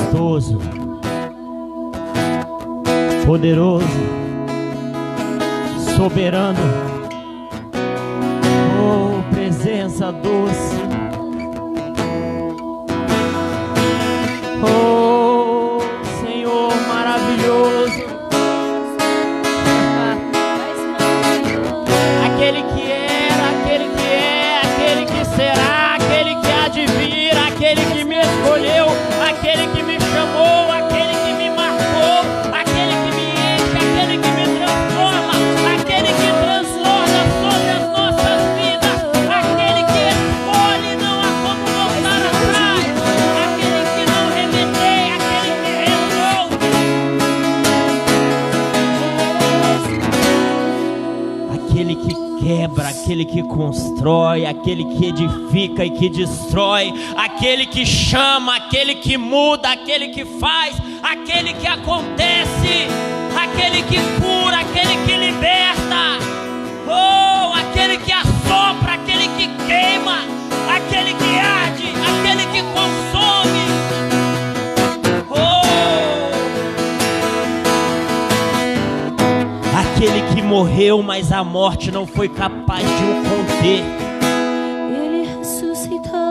majestoso, poderoso, soberano. Oh, presença doce. Oh, Senhor maravilhoso. Aquele que era, aquele que é, aquele que será, aquele que há de vir, aquele que me escolheu, aquele que me chamou, aquele que me marcou, aquele que me enche, aquele que me transforma, aquele que transborda sobre as nossas vidas, aquele que escolhe, não há como voltar atrás, aquele que não remedeia, aquele que resolve, aquele que quebra, aquele que constrói, aquele que edifica e que destrói, aquele que chama, aquele que muda, aquele que faz, aquele que acontece, aquele que cura, aquele que liberta, oh, aquele que assopra, aquele que queima, aquele que arde, aquele que consome, aquele que morreu, mas a morte não foi capaz de o conter. Ele ressuscitou.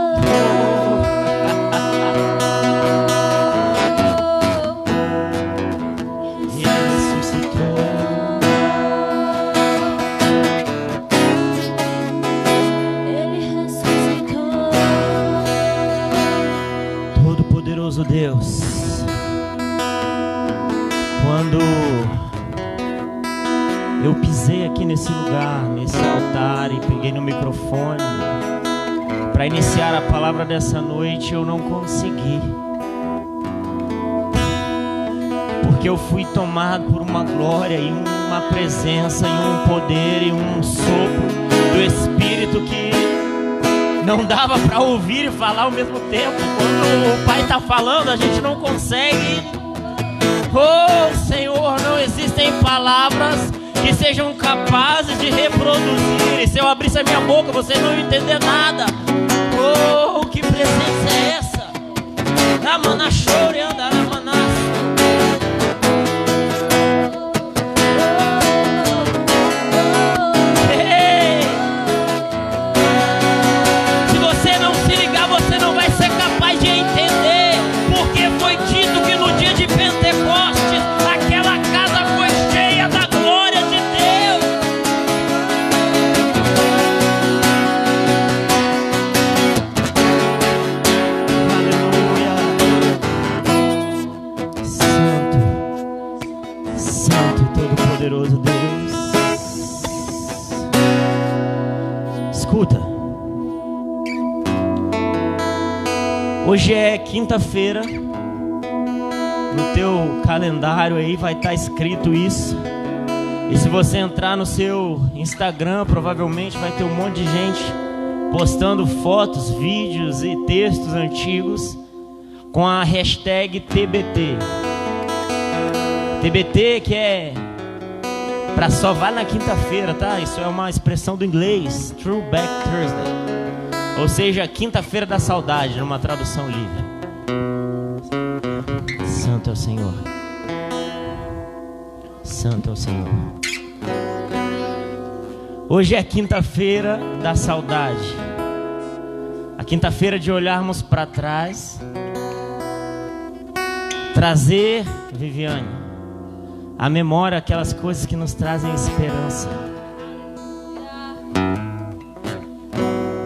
Ele ressuscitou. Ele ressuscitou. Todo-Poderoso Deus, quando eu pisei aqui nesse lugar, nesse altar, e peguei no microfone para iniciar a palavra dessa noite, eu não consegui, porque eu fui tomado por uma glória e uma presença e um poder e um sopro do Espírito que não dava para ouvir e falar ao mesmo tempo. Quando o Pai está falando, a gente não consegue. Oh, Senhor, não existem palavras que sejam capazes de reproduzir. E se eu abrisse a minha boca, você não ia entender nada. Oh, que presença é essa? Ramana chore, anda, ramana. Se você não se ligar, você não vai ser capaz de entender. Porque foi dito que no dia de Pentecostes, aquela casa foi cheia da glória de Deus. Aleluia. Santo, Santo e Todo-Poderoso Deus. Escuta. Hoje é quinta-feira. No teu calendário aí vai estar escrito isso. E se você entrar no seu Instagram, provavelmente vai ter um monte de gente postando fotos, vídeos e textos antigos com a hashtag TBT. TBT, que é pra só vai na quinta-feira, tá? Isso é uma expressão do inglês, Throwback Thursday. Ou seja, quinta-feira da saudade, numa tradução livre. Santo é o Senhor. Santo é o Senhor. Hoje é a quinta-feira da saudade. A quinta-feira de olharmos para trás. Trazer, Viviane, à memória aquelas coisas que nos trazem esperança.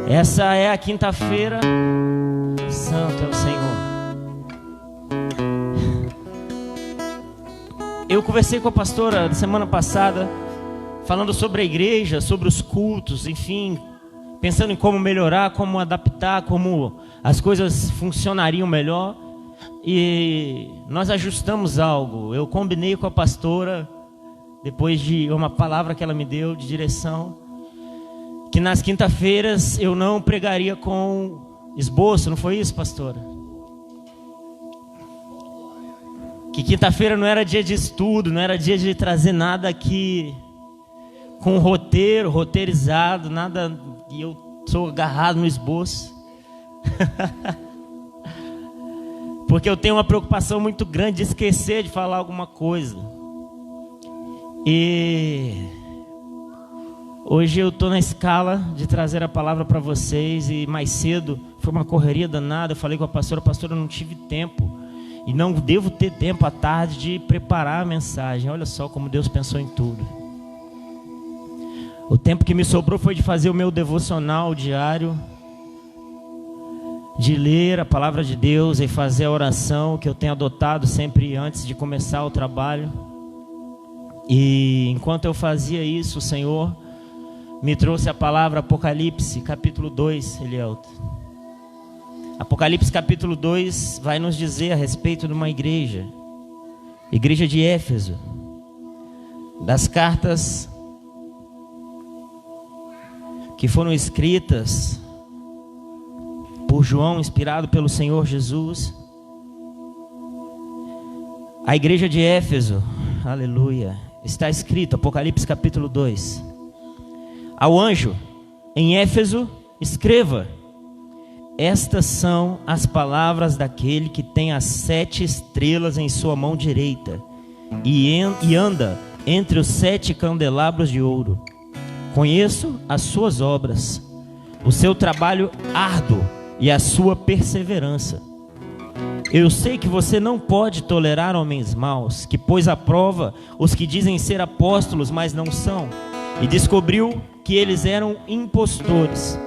Essa é a quinta-feira. Santo é o Senhor. Eu conversei com a pastora da semana passada, falando sobre a igreja, sobre os cultos, enfim, pensando em como melhorar, como adaptar, como as coisas funcionariam melhor. E nós ajustamos algo. Eu combinei com a pastora, depois de uma palavra que ela me deu de direção, que nas quinta-feiras eu não pregaria com esboço. Não foi isso, pastora? Que quinta-feira não era dia de estudo, não era dia de trazer nada aqui com roteiro, roteirizado, nada, e eu sou agarrado no esboço. porque eu tenho uma preocupação muito grande de esquecer de falar alguma coisa. E hoje eu estou na escala de trazer a palavra para vocês. E mais cedo foi uma correria danada. Eu falei com a pastora: pastora, eu não tive tempo e não devo ter tempo à tarde de preparar a mensagem. Olha só como Deus pensou em tudo. O tempo que me sobrou foi de fazer o meu devocional diário, de ler a palavra de Deus e fazer a oração que eu tenho adotado sempre antes de começar o trabalho. E enquanto eu fazia isso, o Senhor me trouxe a palavra Apocalipse, capítulo 2, Elielto. Apocalipse, capítulo 2, vai nos dizer a respeito de uma igreja de Éfeso, das cartas que foram escritas por João, inspirado pelo Senhor Jesus. A igreja de Éfeso, aleluia, está escrito, Apocalipse capítulo 2. Ao anjo em Éfeso, escreva: estas são as palavras daquele que tem as 7 estrelas em sua mão direita e anda entre os 7 candelabros de ouro. Conheço as suas obras, o seu trabalho árduo e a sua perseverança. Eu sei que você não pode tolerar homens maus, que pôs à prova os que dizem ser apóstolos, mas não são, e descobriu que eles eram impostores.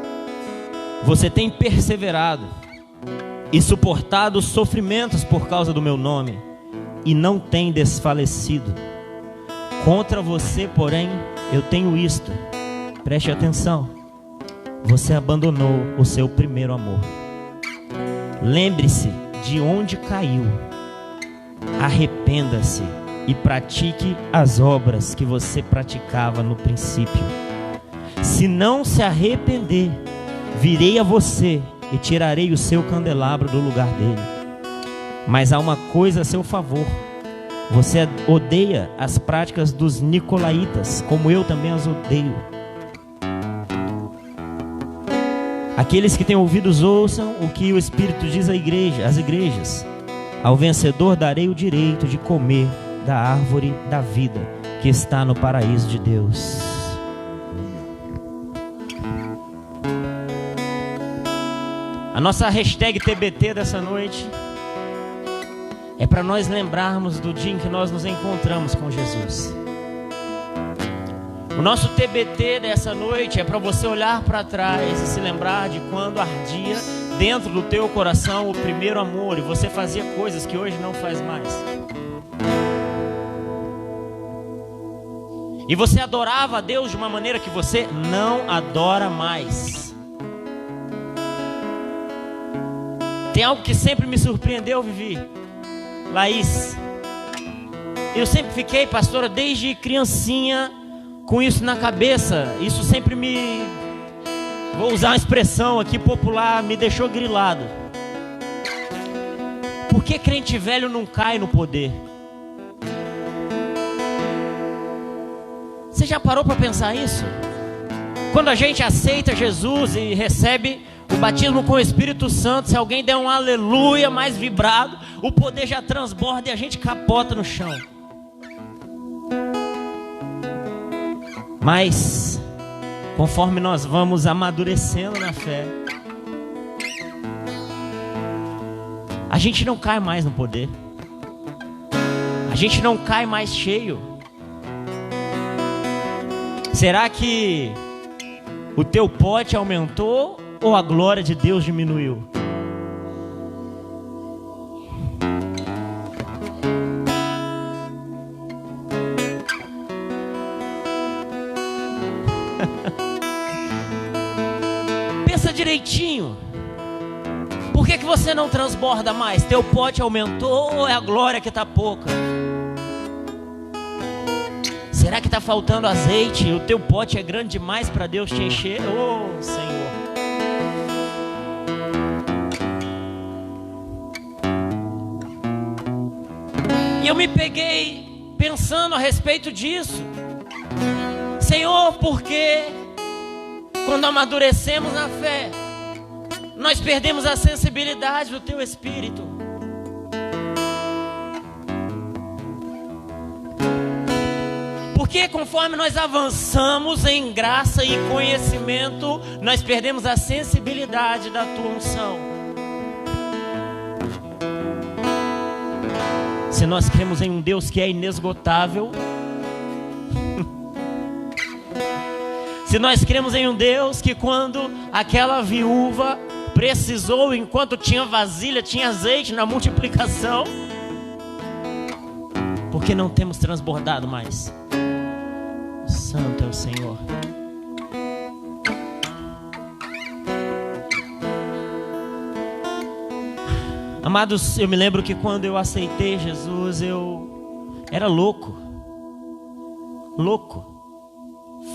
Você tem perseverado e suportado os sofrimentos por causa do meu nome, e não tem desfalecido. Contra você, porém, eu tenho isto. Preste atenção: você abandonou o seu primeiro amor. Lembre-se de onde caiu, arrependa-se e pratique as obras que você praticava no princípio. Se não se arrepender, virei a você e tirarei o seu candelabro do lugar dele. Mas há uma coisa a seu favor: você odeia as práticas dos nicolaítas, como eu também as odeio. Aqueles que têm ouvidos ouçam o que o Espírito diz às igrejas. Ao vencedor darei o direito de comer da árvore da vida que está no paraíso de Deus. A nossa hashtag TBT dessa noite é para nós lembrarmos do dia em que nós nos encontramos com Jesus. O nosso TBT dessa noite é para você olhar para trás e se lembrar de quando ardia dentro do teu coração o primeiro amor e você fazia coisas que hoje não faz mais. E você adorava a Deus de uma maneira que você não adora mais. Tem algo que sempre me surpreendeu, Vivi, Laís. Eu sempre fiquei, pastora, desde criancinha, com isso na cabeça. Isso sempre vou usar uma expressão aqui popular, me deixou grilado. Por que crente velho não cai no poder? Você já parou para pensar isso? Quando a gente aceita Jesus e recebe o batismo com o Espírito Santo, se alguém der um aleluia mais vibrado, o poder já transborda e a gente capota no chão. Mas, conforme nós vamos amadurecendo na fé, a gente não cai mais no poder. A gente não cai mais cheio. Será que o teu pote aumentou ou a glória de Deus diminuiu? Pensa direitinho. Por que você não transborda mais? Teu pote aumentou ou é a glória que está pouca? Será que está faltando azeite? O teu pote é grande demais para Deus te encher? Oh, Senhor. E eu me peguei pensando a respeito disso. Senhor, por que quando amadurecemos na fé, nós perdemos a sensibilidade do teu Espírito? Porque conforme nós avançamos em graça e conhecimento, nós perdemos a sensibilidade da tua unção. Se nós cremos em um Deus que é inesgotável, se nós cremos em um Deus que quando aquela viúva precisou, enquanto tinha vasilha, tinha azeite na multiplicação, por que não temos transbordado mais? Santo é o Senhor. Amados, eu me lembro que quando eu aceitei Jesus, eu era louco,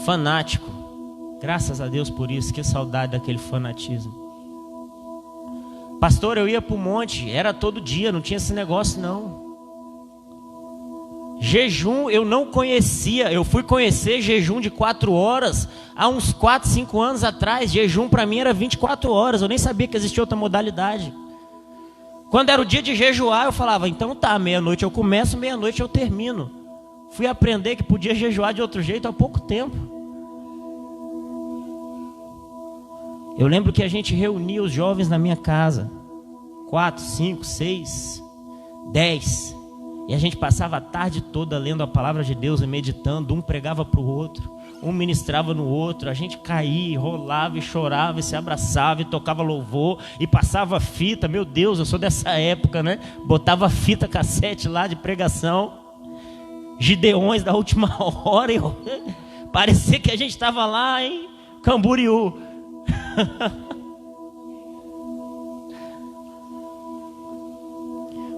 fanático. Graças a Deus por isso, que saudade daquele fanatismo. Pastor, eu ia para o monte, era todo dia, não tinha esse negócio não. Jejum eu não conhecia, eu fui conhecer jejum de 4 horas há uns 4, 5 anos atrás. Jejum para mim era 24 horas, eu nem sabia que existia outra modalidade. Quando era o dia de jejuar, eu falava, então tá, meia-noite eu começo, meia-noite eu termino. Fui aprender que podia jejuar de outro jeito há pouco tempo. Eu lembro que a gente reunia os jovens na minha casa, 4, 5, 6, 10. E a gente passava a tarde toda lendo a palavra de Deus e meditando. Um pregava para o outro, um ministrava no outro. A gente caía, rolava e chorava e se abraçava e tocava louvor e passava fita. Meu Deus, eu sou dessa época, né? Botava fita cassete lá de pregação, Gideões da última hora. Parecia que a gente estava lá em Camboriú.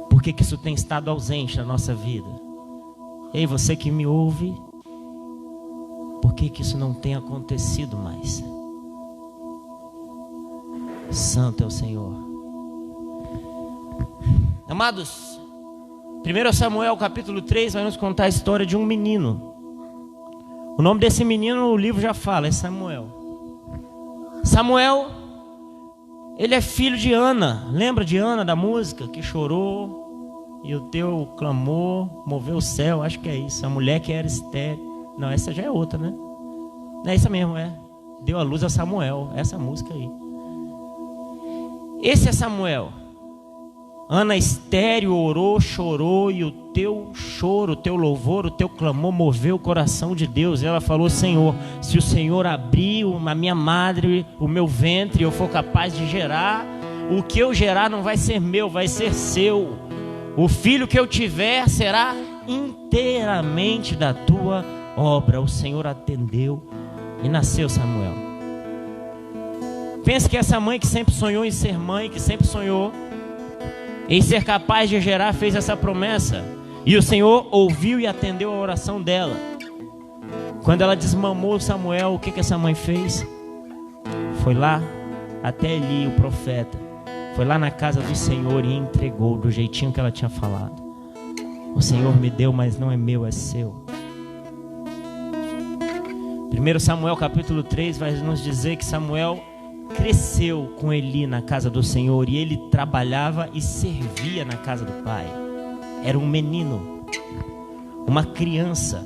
Por que isso tem estado ausente na nossa vida? Ei, você que me ouve, por que isso não tem acontecido mais? Santo é o Senhor. Amados, 1 Samuel capítulo 3 vai nos contar a história de um menino. O nome desse menino o livro já fala, é Samuel. Samuel, ele é filho de Ana. Lembra de Ana da música? Que chorou e o teu clamor moveu o céu. Acho que é isso. A mulher que era estéril. Não, essa já é outra, né? É essa mesmo, é. Deu a luz a Samuel. Essa música aí. Esse é Samuel. Ana estéril orou, chorou, e o teu choro, o teu louvor, o teu clamor moveu o coração de Deus. E ela falou, Senhor, se o Senhor abrir a minha madre, o meu ventre, eu for capaz de gerar, o que eu gerar não vai ser meu, vai ser seu. O filho que eu tiver será inteiramente da tua obra. O Senhor atendeu e nasceu Samuel. Pense que essa mãe que sempre sonhou em ser mãe, que sempre sonhou em ser capaz de gerar, fez essa promessa. E o Senhor ouviu e atendeu a oração dela. Quando ela desmamou Samuel, o que essa mãe fez? Foi lá até Eli, o profeta. Foi lá na casa do Senhor e entregou do jeitinho que ela tinha falado. O Senhor me deu, mas não é meu, é seu. 1 Samuel capítulo 3 vai nos dizer que Samuel cresceu com Eli na casa do Senhor, e ele trabalhava e servia na casa do pai. Era um menino, uma criança.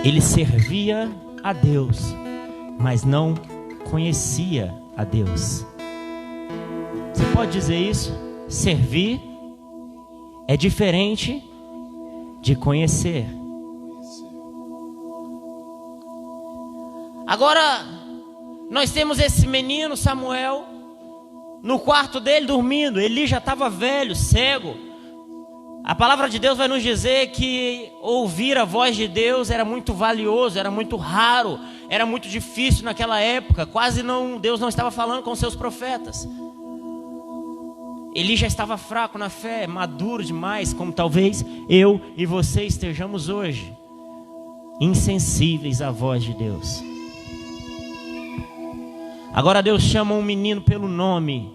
Ele servia a Deus, mas não conhecia a Deus. Você pode dizer isso? Servir é diferente de conhecer. Agora, nós temos esse menino Samuel no quarto dele dormindo. Eli já estava velho, cego. A palavra de Deus vai nos dizer que ouvir a voz de Deus era muito valioso, era muito raro, era muito difícil naquela época. Deus não estava falando com seus profetas. Eli já estava fraco na fé, maduro demais, como talvez eu e você estejamos hoje, insensíveis à voz de Deus. Agora Deus chama um menino pelo nome.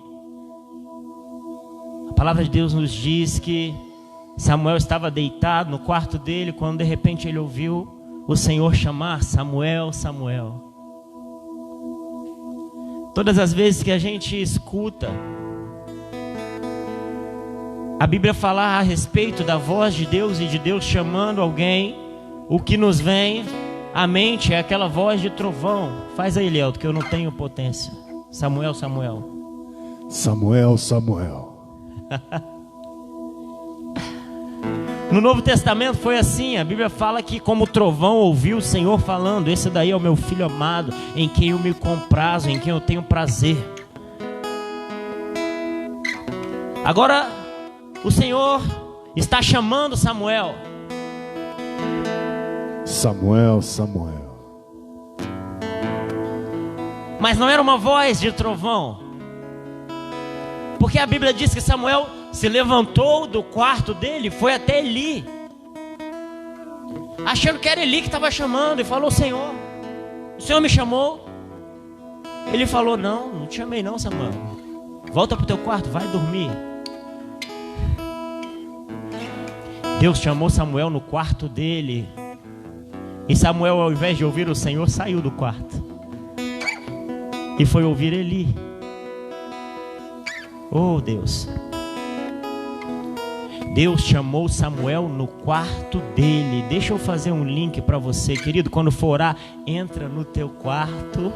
A palavra de Deus nos diz que Samuel estava deitado no quarto dele, quando de repente ele ouviu o Senhor chamar: Samuel, Samuel. Todas as vezes que a gente escuta a Bíblia falar a respeito da voz de Deus e de Deus chamando alguém, o que nos vem à mente é aquela voz de trovão. Faz aí, Lielto, que eu não tenho potência. Samuel, Samuel. Samuel, Samuel. No Novo Testamento foi assim. A Bíblia fala que como trovão ouviu o Senhor falando: esse daí é o meu filho amado, em quem eu me comprazo, em quem eu tenho prazer. Agora o Senhor está chamando Samuel. Samuel, Samuel. Mas não era uma voz de trovão, porque a Bíblia diz que Samuel se levantou do quarto dele, foi até Eli, achando que era Eli que estava chamando, e falou: Senhor, o Senhor me chamou? Ele falou: não te chamei não, Samuel. Volta para o teu quarto, vai dormir. Deus chamou Samuel no quarto dele, e Samuel, ao invés de ouvir o Senhor, saiu do quarto e foi ouvir Eli. Oh Deus, Deus chamou Samuel no quarto dele. Deixa eu fazer um link para você, querido. Quando for orar, entra no teu quarto,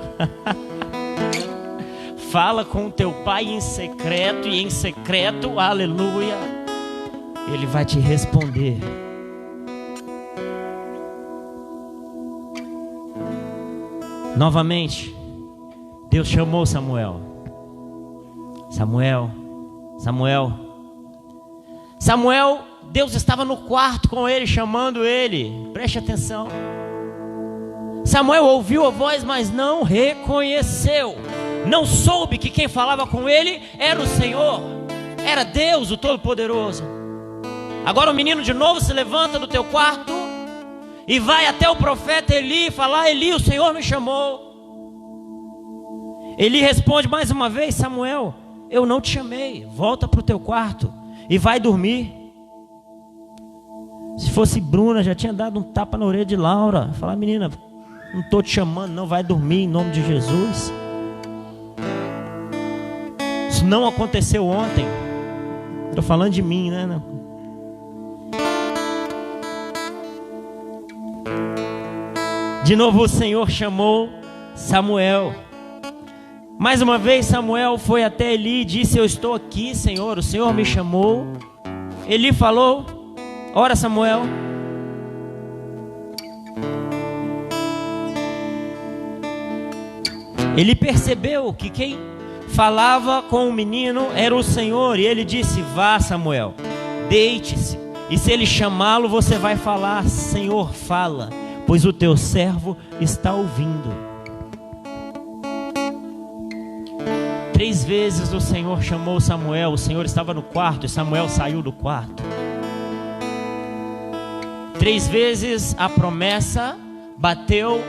fala com o teu pai em secreto, e em secreto, aleluia, ele vai te responder. Novamente, Deus chamou Samuel. Samuel, Samuel. Samuel, Deus estava no quarto com ele, chamando ele. Preste atenção. Samuel ouviu a voz, mas não reconheceu. Não soube que quem falava com ele era o Senhor, era Deus, o Todo-Poderoso. Agora o menino de novo se levanta do teu quarto e vai até o profeta Eli falar: Eli, o Senhor me chamou. Eli responde mais uma vez: Samuel, eu não te chamei, volta para o teu quarto e vai dormir. Se fosse Bruna, já tinha dado um tapa na orelha de Laura, falar: menina, não estou te chamando não, vai dormir em nome de Jesus. Isso não aconteceu ontem. Estou falando de mim, né? De novo o Senhor chamou Samuel. Mais uma vez Samuel foi até Eli e disse: eu estou aqui, Senhor, o Senhor me chamou. Eli falou: ora, Samuel. Ele percebeu que quem falava com o menino era o Senhor, e ele disse: vá, Samuel, deite-se, e se ele chamá-lo, você vai falar: Senhor, fala, pois o teu servo está ouvindo. 3 vezes o Senhor chamou Samuel. O Senhor estava no quarto e Samuel saiu do quarto. 3 vezes a promessa bateu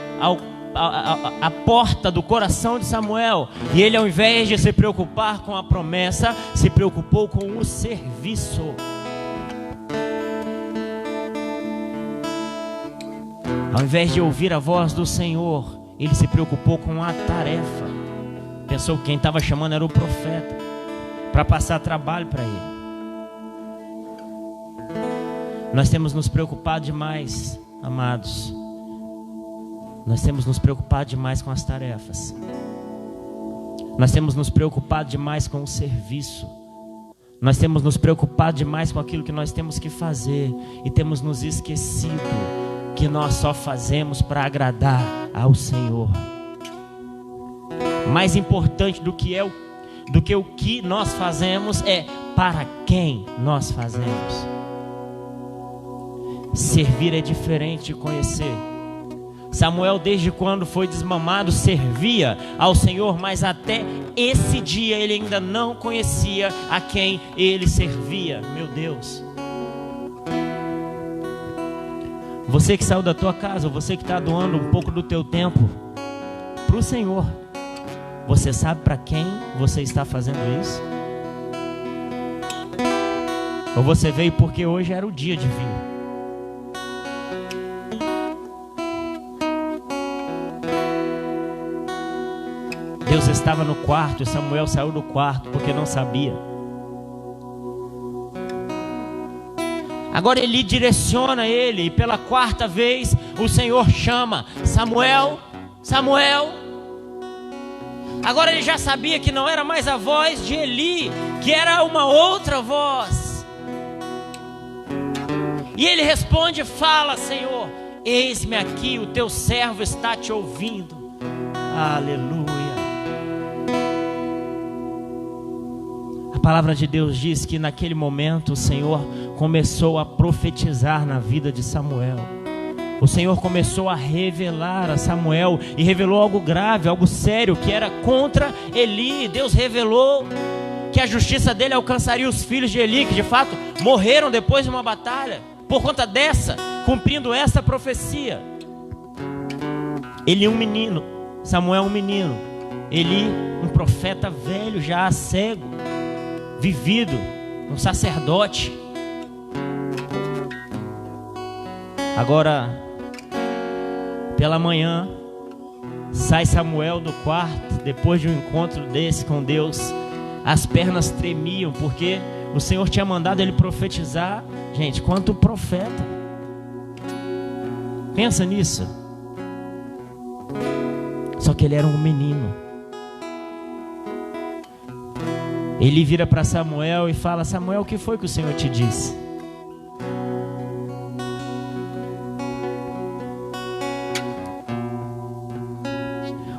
a porta do coração de Samuel, e ele, ao invés de se preocupar com a promessa, se preocupou com o serviço. Ao invés de ouvir a voz do Senhor, ele se preocupou com a tarefa. Pensou que quem estava chamando era o profeta, para passar trabalho para ele. Nós temos nos preocupado demais, amados. Nós temos nos preocupado demais com as tarefas. Nós temos nos preocupado demais com o serviço. Nós temos nos preocupado demais com aquilo que nós temos que fazer, e temos nos esquecido que nós só fazemos para agradar ao Senhor. Mais importante do que o que nós fazemos é para quem nós fazemos. Servir é diferente de conhecer. Samuel, desde quando foi desmamado, servia ao Senhor, mas até esse dia ele ainda não conhecia a quem ele servia. Meu Deus. Você que saiu da tua casa, você que está doando um pouco do teu tempo para o Senhor, você sabe para quem você está fazendo isso? Ou você veio porque hoje era o dia de vir? Deus estava no quarto e Samuel saiu do quarto porque não sabia. Agora Eli direciona ele, e pela quarta vez o Senhor chama: Samuel, Samuel. Agora ele já sabia que não era mais a voz de Eli, que era uma outra voz. E ele responde: fala, Senhor, eis-me aqui, o teu servo está te ouvindo. Aleluia. A palavra de Deus diz que naquele momento o Senhor começou a profetizar na vida de Samuel. O Senhor começou a revelar a Samuel, e revelou algo grave, algo sério, que era contra Eli. Deus revelou que a justiça dele alcançaria os filhos de Eli, que de fato morreram depois de uma batalha, por conta dessa, cumprindo essa profecia. Eli um menino, Samuel um menino, Eli um profeta velho, já cego, vivido, um sacerdote. Agora, pela manhã, sai Samuel do quarto, depois de um encontro desse com Deus. As pernas tremiam, porque o Senhor tinha mandado ele profetizar. Gente, quanto profeta. Pensa nisso. Só que ele era um menino. Ele vira para Samuel e fala: Samuel, o que foi que o Senhor te disse?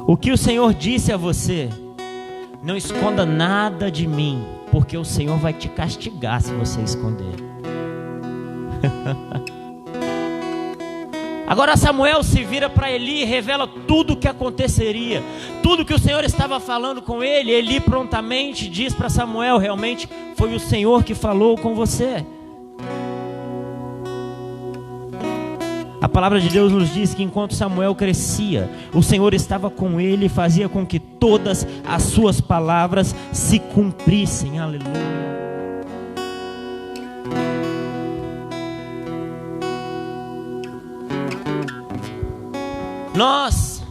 O que o Senhor disse a você? Não esconda nada de mim, porque o Senhor vai te castigar se você esconder. Agora Samuel se vira para Eli e revela tudo o que aconteceria, tudo que o Senhor estava falando com ele. Eli prontamente diz para Samuel: realmente foi o Senhor que falou com você. A palavra de Deus nos diz que enquanto Samuel crescia, o Senhor estava com ele e fazia com que todas as suas palavras se cumprissem. Aleluia. Nós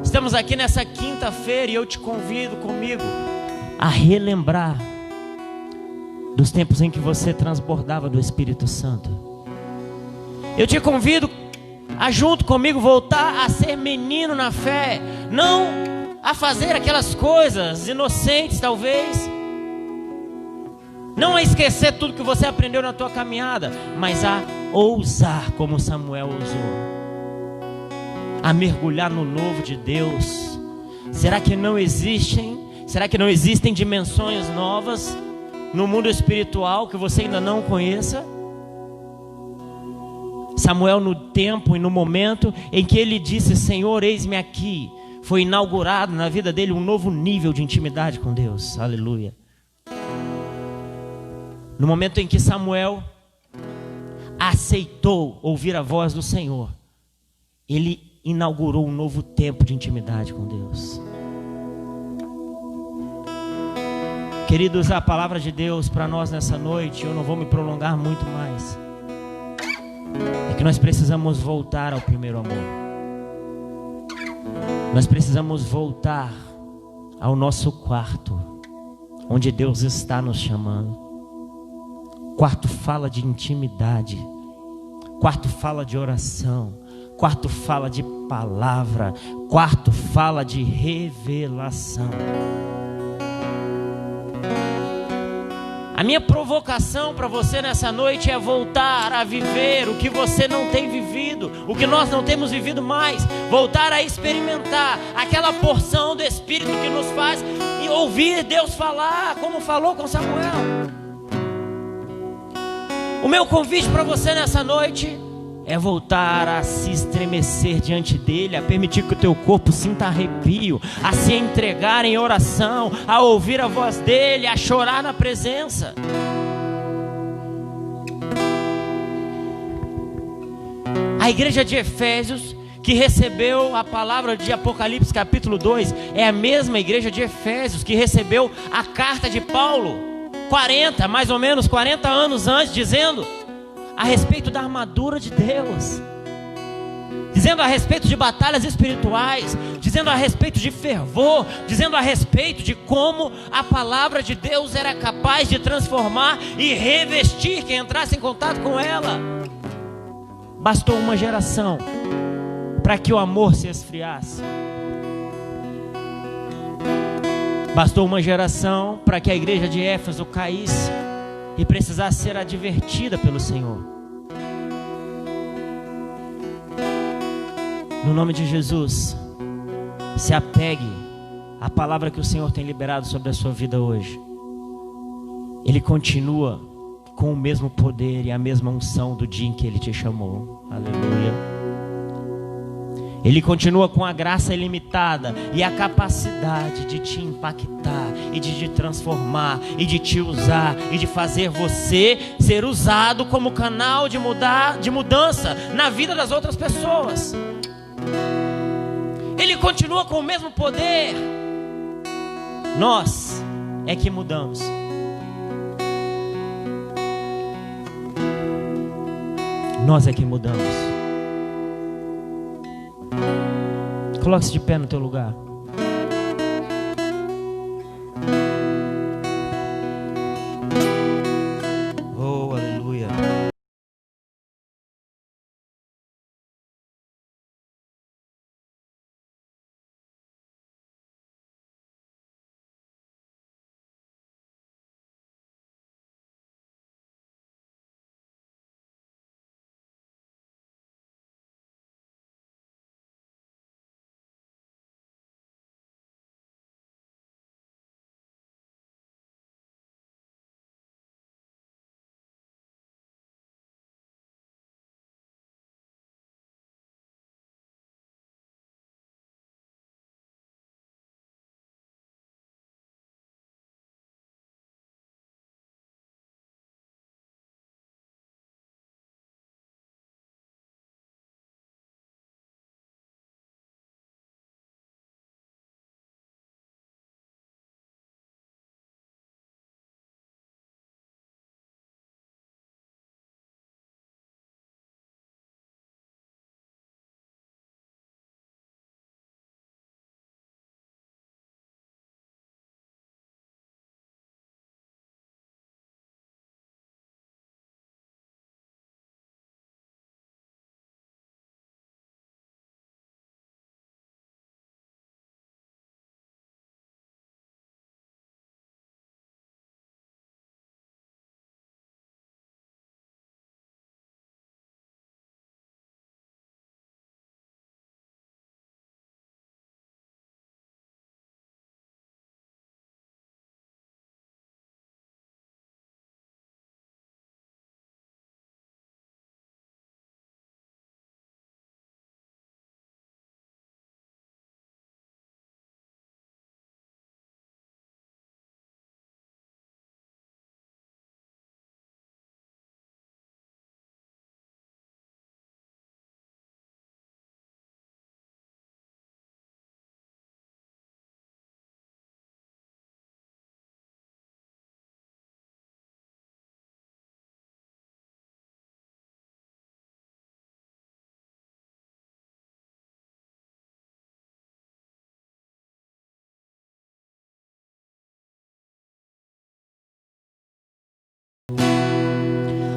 estamos aqui nessa quinta-feira e eu te convido comigo a relembrar dos tempos em que você transbordava do Espírito Santo. Eu te convido a junto comigo voltar a ser menino na fé, não a fazer aquelas coisas inocentes talvez, não a esquecer tudo que você aprendeu na tua caminhada, mas a ousar como Samuel ousou, a mergulhar no novo de Deus. Será que não existem dimensões novas no mundo espiritual que você ainda não conheça? Samuel, no tempo e no momento em que ele disse: Senhor, eis-me aqui, foi inaugurado na vida dele um novo nível de intimidade com Deus. Aleluia. No momento em que Samuel aceitou ouvir a voz do Senhor, ele inaugurou um novo tempo de intimidade com Deus. Queridos, a palavra de Deus para nós nessa noite, eu não vou me prolongar muito mais, é que nós precisamos voltar ao primeiro amor. Nós precisamos voltar ao nosso quarto, onde Deus está nos chamando. Quarto fala de intimidade, quarto fala de oração, quarto fala de palavra, quarto fala de revelação. A minha provocação para você nessa noite é voltar a viver o que você não tem vivido, o que nós não temos vivido mais. Voltar a experimentar aquela porção do Espírito que nos faz ouvir Deus falar, como falou com Samuel. O meu convite para você nessa noite é voltar a se estremecer diante dele, a permitir que o teu corpo sinta arrepio, a se entregar em oração, a ouvir a voz dele, a chorar na presença. A igreja de Efésios, que recebeu a palavra de Apocalipse capítulo 2, é a mesma igreja de Efésios que recebeu a carta de Paulo, mais ou menos 40 anos antes, dizendo a respeito da armadura de Deus. dizendo a respeito de batalhas espirituais, dizendo a respeito de fervor, dizendo a respeito de como a palavra de Deus era capaz de transformar e revestir quem entrasse em contato com ela. Bastou uma geração para que o amor se esfriasse. Bastou uma geração para que a igreja de Éfeso caísse e precisasse ser advertida pelo Senhor. No nome de Jesus, se apegue à palavra que o Senhor tem liberado sobre a sua vida hoje. Ele continua com o mesmo poder e a mesma unção do dia em que Ele te chamou. Aleluia. Ele continua com a graça ilimitada e a capacidade de te impactar e de te transformar e de te usar e de fazer você ser usado como canal de mudança na vida das outras pessoas. Ele continua com o mesmo poder. Nós é que mudamos. Nós é que mudamos. Coloque-se de pé no teu lugar. Oh, aleluia.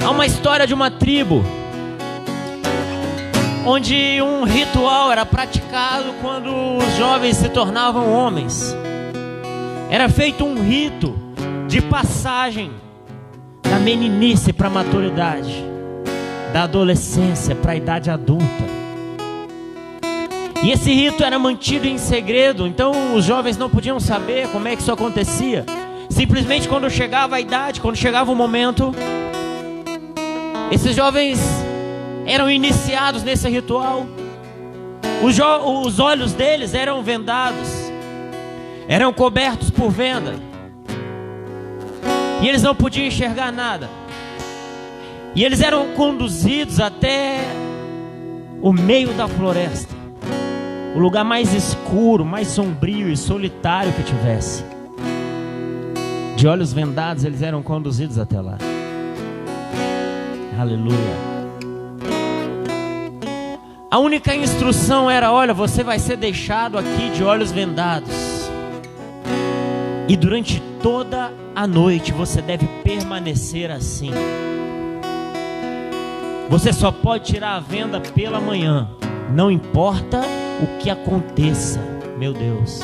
Há uma história de uma tribo onde um ritual era praticado quando os jovens se tornavam homens. Era feito um rito de passagem da meninice para a maturidade, da adolescência para a idade adulta. E esse rito era mantido em segredo, então os jovens não podiam saber como é que isso acontecia. Simplesmente quando chegava a idade, quando chegava o momento, esses jovens eram iniciados nesse ritual. Os olhos deles eram vendados, eram cobertos por venda, e eles não podiam enxergar nada. E eles eram conduzidos até o meio da floresta, o lugar mais escuro, mais sombrio e solitário que tivesse. De olhos vendados, eles eram conduzidos até lá. Aleluia. A única instrução era: olha, você vai ser deixado aqui de olhos vendados. E durante toda a noite você deve permanecer assim. Você só pode tirar a venda pela manhã. Não importa o que aconteça. Meu Deus.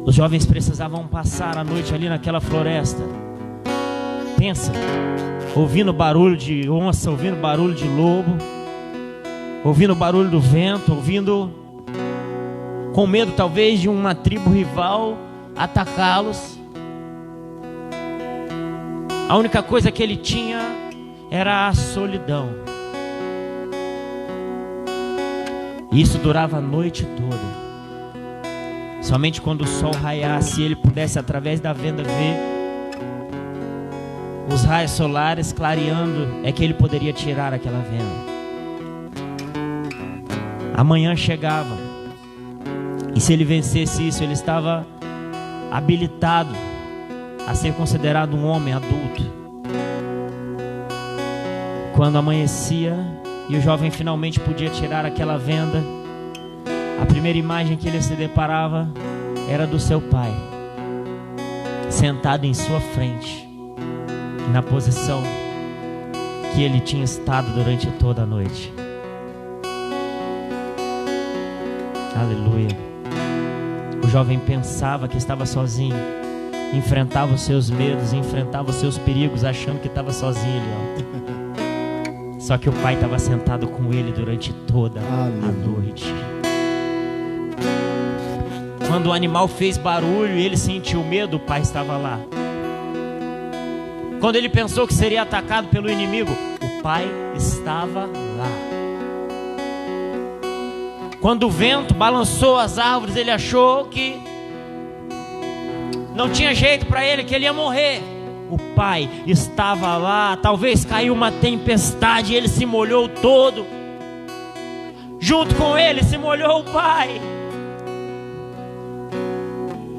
Os jovens precisavam passar a noite ali naquela floresta. Pensa, ouvindo barulho de onça, ouvindo barulho de lobo, ouvindo barulho do vento, ouvindo, com medo talvez de uma tribo rival atacá-los. A única coisa que ele tinha era a solidão. E isso durava a noite toda. Somente quando o sol raiasse e ele pudesse, através da venda, ver os raios solares clareando, é que ele poderia tirar aquela venda. A manhã chegava, e se ele vencesse isso, ele estava habilitado a ser considerado um homem adulto. Quando amanhecia e o jovem finalmente podia tirar aquela venda, a primeira imagem que ele se deparava era do seu pai, sentado em sua frente, na posição que ele tinha estado durante toda a noite. Aleluia. O jovem pensava que estava sozinho, enfrentava os seus medos, enfrentava os seus perigos, achando que estava sozinho ali, ó. Só que o pai estava sentado com ele durante toda a noite. Quando o animal fez barulho e ele sentiu medo, o pai estava lá. Quando ele pensou que seria atacado pelo inimigo, o pai estava lá. Quando o vento balançou as árvores, ele achou que não tinha jeito para ele, que ele ia morrer. O pai estava lá. Talvez caiu uma tempestade e ele se molhou todo. Junto com ele se molhou o pai.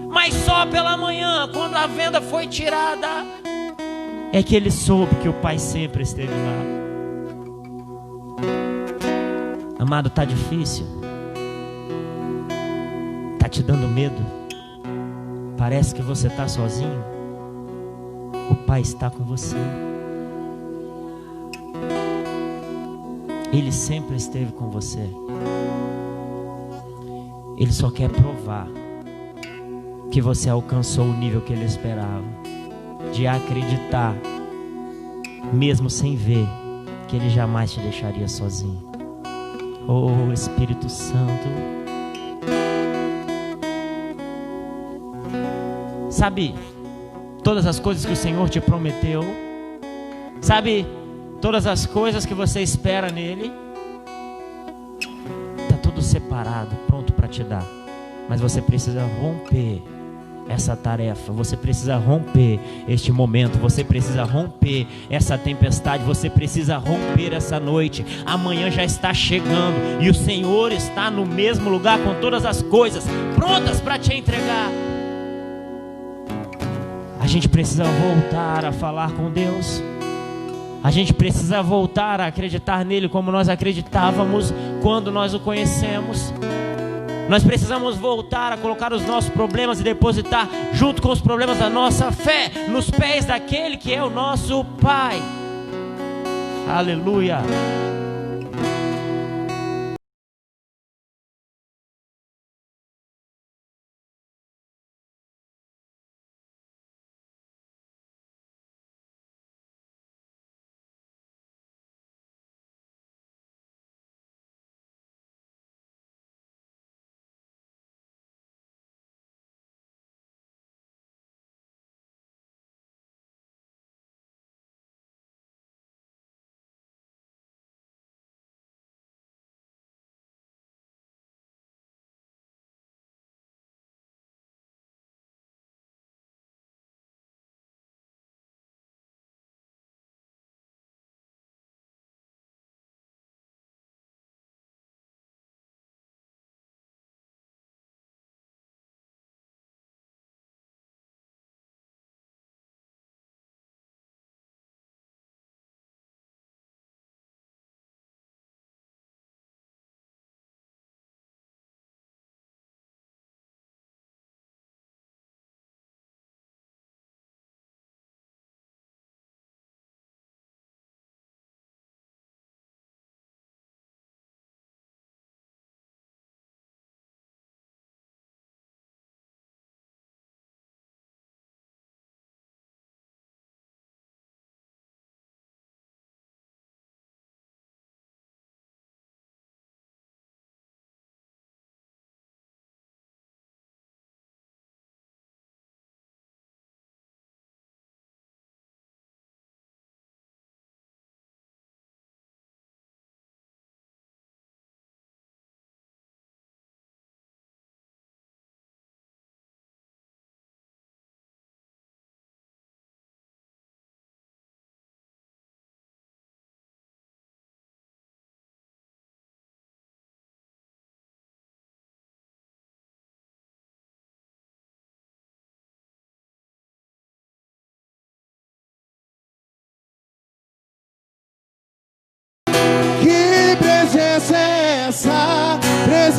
Mas só pela manhã, quando a venda foi tirada, é que ele soube que o pai sempre esteve lá. Amado, tá difícil? Tá te dando medo? Parece que você tá sozinho? O pai está com você. Ele sempre esteve com você. Ele só quer provar que você alcançou o nível que ele esperava, de acreditar, mesmo sem ver, que ele jamais te deixaria sozinho. Oh, Espírito Santo. Sabe todas as coisas que o Senhor te prometeu? Sabe todas as coisas que você espera nele? Está tudo separado, pronto para te dar. Mas você precisa romper essa tarefa, você precisa romper este momento, você precisa romper essa tempestade, você precisa romper essa noite. Amanhã já está chegando e o Senhor está no mesmo lugar com todas as coisas prontas para te entregar. A gente precisa voltar a falar com Deus. A gente precisa voltar a acreditar nele como nós acreditávamos quando nós o conhecemos. Nós precisamos voltar a colocar os nossos problemas e depositar junto com os problemas da nossa fé nos pés daquele que é o nosso Pai. Aleluia.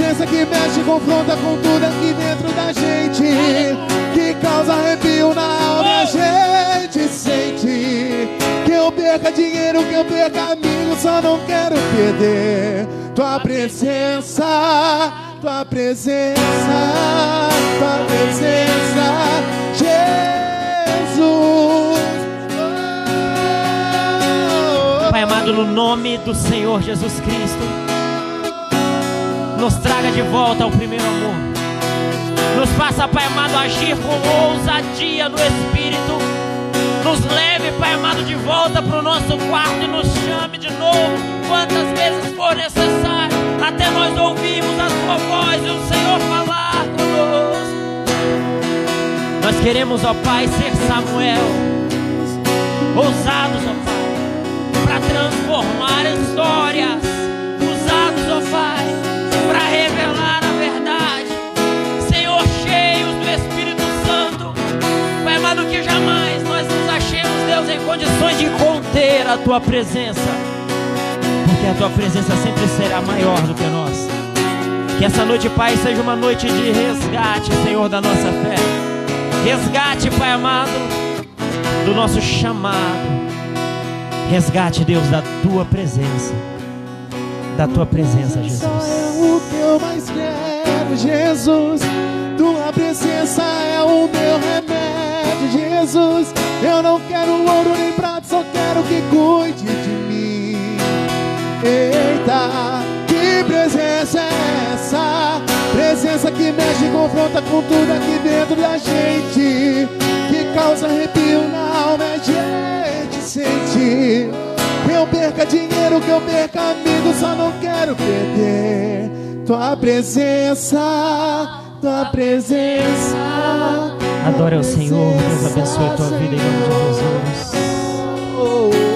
presença que mexe, confronta com tudo aqui dentro da gente, que causa arrepio na alma, a gente sente. Que eu perca dinheiro, que eu perca amigos, só não quero perder tua presença, tua presença, tua presença, Jesus. Pai amado, no nome do Senhor Jesus Cristo, nos traga de volta ao primeiro amor. Nos faça, Pai amado, agir com ousadia no Espírito. Nos leve, Pai amado, de volta para o nosso quarto e nos chame de novo, quantas vezes for necessário, até nós ouvirmos a Sua voz e o Senhor falar conosco. Nós queremos, ó Pai, ser Samuel, ousados, ó Pai, para transformar histórias, usados, ó Pai, para revelar a verdade. Senhor, cheios do Espírito Santo, Pai amado, que jamais nós nos achemos, Deus, em condições de conter a Tua presença, porque a Tua presença sempre será maior do que nós. Que essa noite, Pai, seja uma noite de resgate, Senhor, da nossa fé. Resgate, Pai amado, do nosso chamado. Resgate, Deus, da Tua presença. Da Tua presença, Jesus. É o que eu mais quero, Jesus. Tua presença é o meu remédio, Jesus. Eu não quero ouro nem prata, só quero que cuide de mim. Eita, que presença é essa? Presença que mexe e confronta com tudo aqui dentro da gente, que causa arrepio na alma, a gente sente. Que eu perca dinheiro, que eu perca amigos, só não quero perder Tua presença, Tua presença. Adore ao Senhor, Deus abençoe a tua vida em nome de Jesus.